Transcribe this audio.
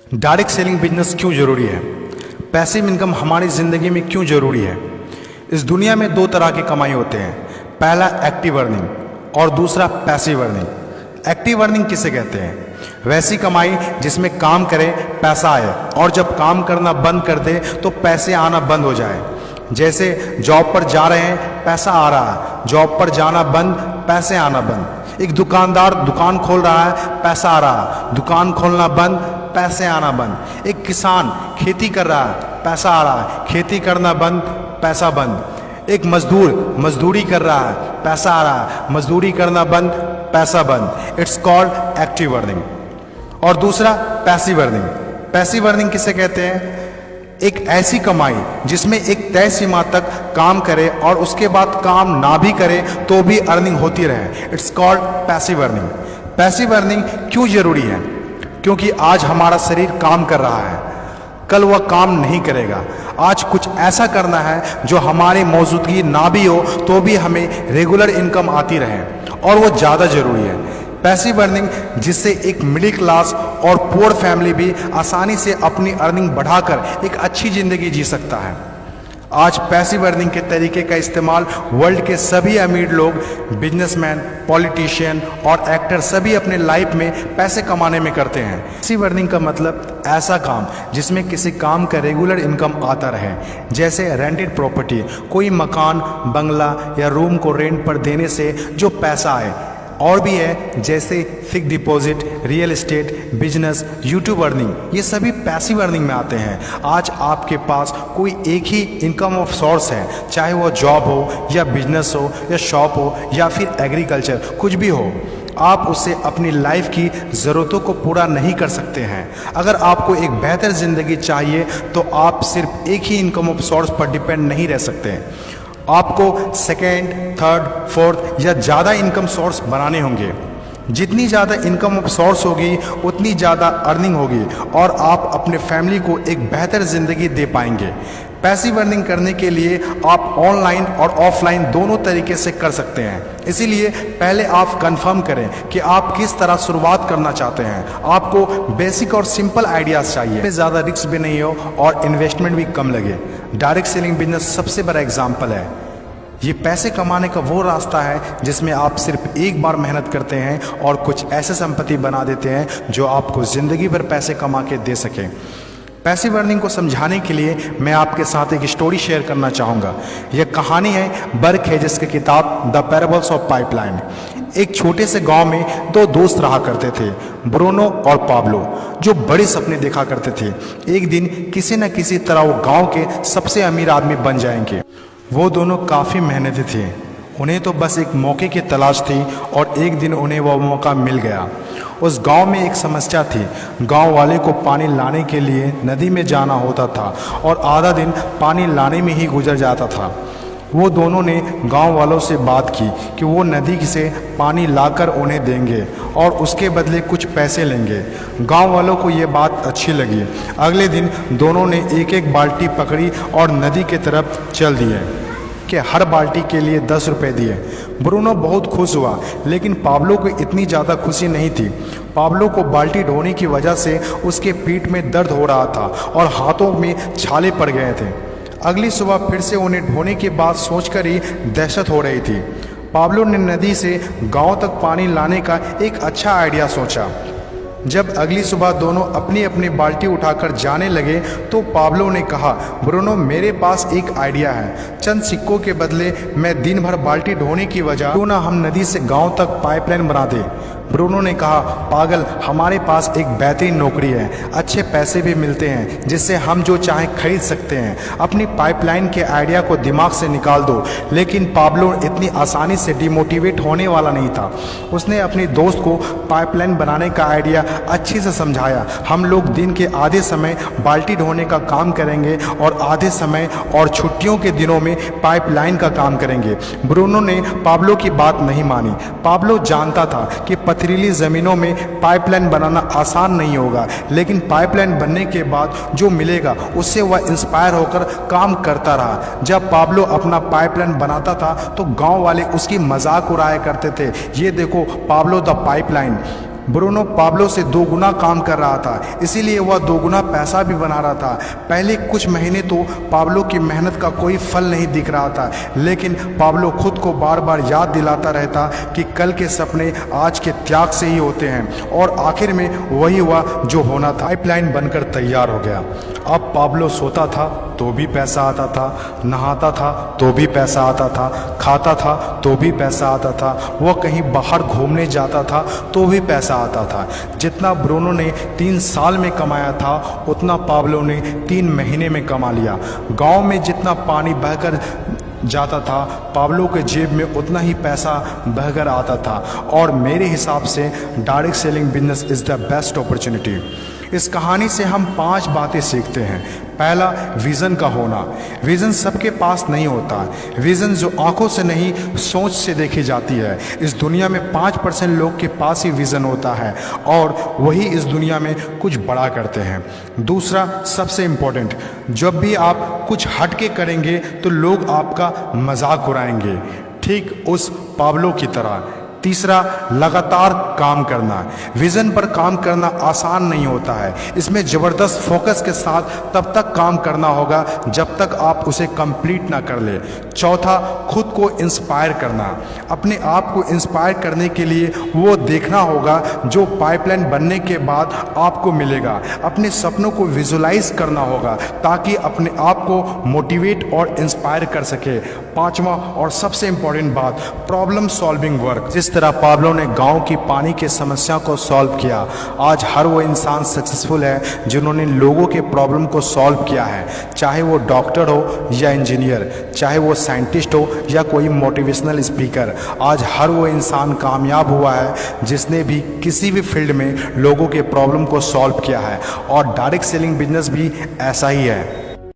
Direct selling business क्यों ज़रूरी है? पैसिव इनकम हमारी ज़िंदगी में क्यों ज़रूरी है? इस दुनिया में दो तरह की कमाई होते हैं, पहला एक्टिव अर्निंग और दूसरा पैसिव अर्निंग। एक्टिव अर्निंग किसे कहते हैं? वैसी कमाई जिसमें काम करें पैसा आए और जब काम करना बंद कर दे तो पैसे आना बंद हो जाए। जैसे जॉब पर जा रहे हैं पैसा आ रहा है, जॉब पर जाना बंद पैसे आना बंद। एक दुकानदार दुकान खोल रहा है पैसा आ रहा है, दुकान खोलना बंद पैसे आना बंद। एक किसान खेती कर रहा है पैसा आ रहा है, खेती करना बंद पैसा बंद। एक मजदूर मजदूरी कर रहा है पैसा आ रहा है, मजदूरी करना बंद पैसा बंद। It's called active earning. और दूसरा पैसिव अर्निंग। पैसिव अर्निंग किसे कहते हैं? एक ऐसी कमाई जिसमें एक तय सीमा तक काम करे और उसके बाद काम ना भी करे तो भी अर्निंग होती रहे। It's called passive earning. Passive earning क्यों जरूरी है? क्योंकि आज हमारा शरीर काम कर रहा है, कल वह काम नहीं करेगा। आज कुछ ऐसा करना है जो हमारी मौजूदगी ना भी हो तो भी हमें रेगुलर इनकम आती रहे, और वो ज़्यादा ज़रूरी है। पैसिव अर्निंग जिससे एक मिडिल क्लास और पुअर फैमिली भी आसानी से अपनी अर्निंग बढ़ाकर एक अच्छी ज़िंदगी जी सकता है। आज पैसिव अर्निंग के तरीके का इस्तेमाल वर्ल्ड के सभी अमीर लोग, बिजनेसमैन, पॉलिटिशियन और एक्टर सभी अपने लाइफ में पैसे कमाने में करते हैं। पैसिव अर्निंग का मतलब ऐसा काम जिसमें किसी काम का रेगुलर इनकम आता रहे, जैसे रेंटेड प्रॉपर्टी, कोई मकान, बंगला या रूम को रेंट पर देने से जो पैसा आए। और भी है जैसे fix deposit, real estate, business, YouTube earning, ये सभी पैसिव अर्निंग में आते हैं। आज आपके पास कोई एक ही इनकम ऑफ सोर्स है, चाहे वो जॉब हो या बिजनेस हो या शॉप हो या फिर एग्रीकल्चर, कुछ भी हो। आप उससे अपनी लाइफ की ज़रूरतों को पूरा नहीं कर सकते हैं। अगर आपको एक बेहतर ज़िंदगी चाहिए तो आप सिर्फ एक ही इनकम ऑफ सोर्स पर डिपेंड नहीं रह सकते। आपको सेकेंड, थर्ड, फोर्थ या ज़्यादा इनकम सोर्स बनाने होंगे। जितनी ज़्यादा इनकम ऑफ सोर्स होगी उतनी ज़्यादा अर्निंग होगी और आप अपने फैमिली को एक बेहतर ज़िंदगी दे पाएंगे। पैसिव अर्निंग करने के लिए आप ऑनलाइन और ऑफलाइन दोनों तरीके से कर सकते हैं। इसीलिए पहले आप कंफर्म करें कि आप किस तरह शुरुआत करना चाहते हैं। आपको बेसिक और सिंपल आइडियाज़ चाहिए, ज़्यादा रिस्क भी नहीं हो और इन्वेस्टमेंट भी कम लगे। डायरेक्ट सेलिंग बिजनेस सबसे बड़ा एग्जाम्पल है। ये पैसे कमाने का वो रास्ता है जिसमें आप सिर्फ एक बार मेहनत करते हैं और कुछ ऐसे संपत्ति बना देते हैं जो आपको ज़िंदगी भर पैसे कमा के दे सकें। पैसिव अर्निंग को समझाने के लिए मैं आपके साथ एक स्टोरी शेयर करना चाहूँगा। यह कहानी है बर्क हेजेस की किताब द पैराबल्स ऑफ पाइपलाइन। एक छोटे से गांव में दो दोस्त रहा करते थे, ब्रूनो और पाब्लो, जो बड़े सपने देखा करते थे। एक दिन किसी न किसी तरह वो गांव के सबसे अमीर आदमी बन जाएंगे। वो दोनों काफ़ी मेहनती थे, उन्हें तो बस एक मौके की तलाश थी और एक दिन उन्हें वह मौका मिल गया। उस गांव में एक समस्या थी। गांव वाले को पानी लाने के लिए नदी में जाना होता था और आधा दिन पानी लाने में ही गुजर जाता था। वो दोनों ने गांव वालों से बात की कि वो नदी से पानी लाकर उन्हें देंगे और उसके बदले कुछ पैसे लेंगे। गांव वालों को ये बात अच्छी लगी। अगले दिन दोनों ने एक एक बाल्टी पकड़ी और नदी की तरफ चल दिए कि हर बाल्टी के लिए 10 रुपये दिए। ब्रूनो बहुत खुश हुआ, लेकिन पाब्लो को इतनी ज़्यादा खुशी नहीं थी। पाब्लो को बाल्टी ढोने की वजह से उसके पीठ में दर्द हो रहा था और हाथों में छाले पड़ गए थे। अगली सुबह फिर से उन्हें ढोने की बात सोचकर ही दहशत हो रही थी। पाब्लो ने नदी से गांव तक पानी लाने का एक अच्छा आइडिया सोचा। जब अगली सुबह दोनों अपनी अपनी बाल्टी उठाकर जाने लगे तो पाब्लो ने कहा, ब्रूनो मेरे पास एक आइडिया है। चंद सिक्कों के बदले मैं दिन भर बाल्टी ढोने की वजह क्यों ना हम नदी से गांव तक पाइपलाइन बना दें। ब्रूनो ने कहा, पागल, हमारे पास एक बेहतरीन नौकरी है, अच्छे पैसे भी मिलते हैं जिससे हम जो चाहें खरीद सकते हैं। अपनी पाइपलाइन के आइडिया को दिमाग से निकाल दो। लेकिन पाब्लो इतनी आसानी से डिमोटिवेट होने वाला नहीं था। उसने अपने दोस्त को पाइपलाइन बनाने का आइडिया अच्छे से समझाया। हम लोग दिन के आधे समय बाल्टी ढोने का काम करेंगे और आधे समय और छुट्टियों के दिनों में पाइपलाइन का काम करेंगे। ब्रूनो ने पाब्लो की बात नहीं मानी। पाब्लो जानता था कि पथरीली ज़मीनों में पाइपलाइन बनाना आसान नहीं होगा, लेकिन पाइपलाइन बनने के बाद जो मिलेगा उससे वह इंस्पायर होकर काम करता रहा। जब पाब्लो अपना पाइपलाइन बनाता था तो गांव वाले उसकी मजाक उड़ाया करते थे, ये देखो Pablo the pipeline. Bruno Pablo से 2 गुना काम कर रहा था, इसीलिए वह 2 गुना पैसा भी बना रहा था। पहले कुछ महीने तो पाब्लो की मेहनत का कोई फल नहीं दिख रहा था, लेकिन पाब्लो खुद को बार बार याद दिलाता रहता कि कल के सपने आज के त्याग से ही होते हैं, और आखिर में वही हुआ जो होना था। पाइपलाइन बनकर तैयार हो गया। अब पाब्लो सोता था तो भी पैसा आता था, नहाता था तो भी पैसा आता था, खाता था तो भी पैसा आता था, वह कहीं बाहर घूमने जाता था तो भी पैसा आता था। जितना ब्रूनो ने 3 साल में कमाया था उतना पाब्लो ने 3 महीने में कमा लिया। गांव में जितना पानी बहकर जाता था, पाब्लो के जेब में उतना ही पैसा बहकर आता था। और मेरे हिसाब से direct selling business is the best opportunity. इस कहानी से हम 5 बातें सीखते हैं। पहला, विज़न का होना। विज़न सबके पास नहीं होता। विज़न जो आंखों से नहीं सोच से देखी जाती है। इस दुनिया में 5% लोग के पास ही विज़न होता है और वही इस दुनिया में कुछ बड़ा करते हैं। दूसरा, सबसे इम्पोर्टेंट, जब भी आप कुछ हटके करेंगे तो लोग आपका मजाक उड़ाएंगे, ठीक उस पाब्लो की तरह। तीसरा, लगातार काम करना। विज़न पर काम करना आसान नहीं होता है। इसमें ज़बरदस्त फोकस के साथ तब तक काम करना होगा जब तक आप उसे कंप्लीट ना कर ले। चौथा, खुद को इंस्पायर करना। अपने आप को इंस्पायर करने के लिए वो देखना होगा जो पाइपलाइन बनने के बाद आपको मिलेगा। अपने सपनों को विजुलाइज करना होगा ताकि अपने आप को मोटिवेट और इंस्पायर कर सके। पांचवा और सबसे इम्पोर्टेंट बात, प्रॉब्लम सॉल्विंग वर्क। जिस तरह पाब्लो ने गांव की पानी की समस्या को सॉल्व किया, आज हर वो इंसान सक्सेसफुल है जिन्होंने लोगों के प्रॉब्लम को सॉल्व किया है। चाहे वो डॉक्टर हो या इंजीनियर, चाहे वो साइंटिस्ट हो या कोई मोटिवेशनल स्पीकर, आज हर वो इंसान कामयाब हुआ है जिसने भी किसी भी फील्ड में लोगों के प्रॉब्लम को सॉल्व किया है। और डायरेक्ट सेलिंग बिजनेस भी ऐसा ही है।